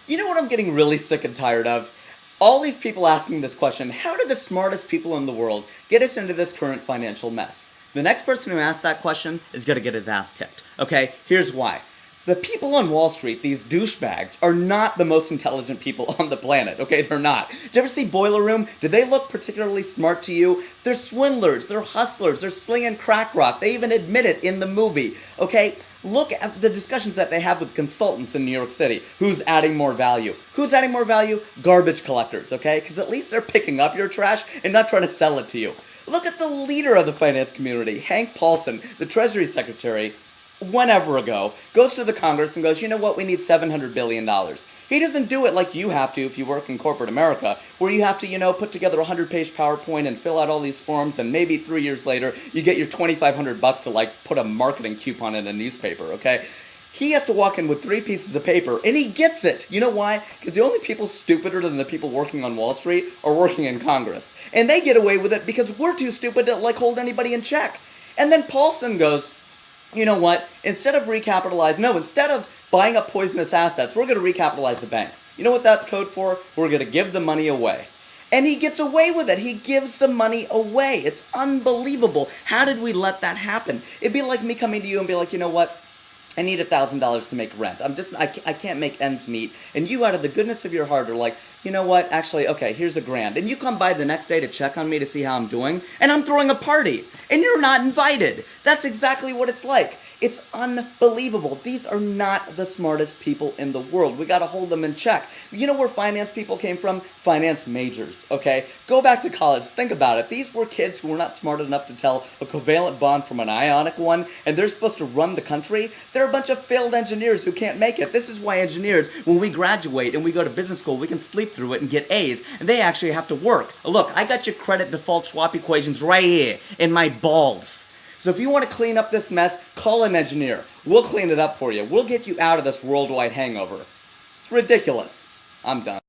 You know what I'm getting really sick and tired of? All these people asking this question, how did the smartest people in the world get us into this current financial mess? The next person who asks that question is going to get his ass kicked. Okay, here's why. The people on Wall Street, these douchebags, are not the most intelligent people on the planet. Okay, they're not. Did you ever see Boiler Room? Did they look particularly smart to you? They're swindlers, they're hustlers, they're slinging crack rock. They even admit it in the movie. Okay, look at the discussions that they have with consultants in New York City. Who's adding more value? Who's adding more value? Garbage collectors, okay? Because at least they're picking up your trash and not trying to sell it to you. Look at the leader of the finance community, Hank Paulson, the Treasury Secretary, whenever ago, goes to the Congress and goes, you know what, we need $700 billion. He doesn't do it like you have to if you work in corporate America, where you have to, put together a 100-page PowerPoint and fill out all these forms, and maybe 3 years later, you get your $2,500 to, put a marketing coupon in a newspaper, okay? He has to walk in with 3 pieces of paper, and he gets it. You know why? Because the only people stupider than the people working on Wall Street are working in Congress. And they get away with it because we're too stupid to, hold anybody in check. And then Paulson goes, you know what, instead of buying up poisonous assets, we're going to recapitalize the banks. You know what that's code for? We're going to give the money away. And he gets away with it. He gives the money away. It's unbelievable. How did we let that happen? It'd be like me coming to you and be like, you know what? I need $1,000 to make rent. I can't make ends meet. And you, out of the goodness of your heart, are like, you know what? Actually, okay, here's $1,000. And you come by the next day to check on me to see how I'm doing, and I'm throwing a party, and you're not invited. That's exactly what it's like. It's unbelievable. These are not the smartest people in the world. We got to hold them in check. You know where finance people came from? Finance majors, okay? Go back to college. Think about it. These were kids who were not smart enough to tell a covalent bond from an ionic one, and they're supposed to run the country. They're a bunch of failed engineers who can't make it. This is why engineers, when we graduate and we go to business school, we can sleep through it and get A's, and they actually have to work. Look, I got your credit default swap equations right here in my balls. So if you want to clean up this mess, call an engineer. We'll clean it up for you. We'll get you out of this worldwide hangover. It's ridiculous. I'm done.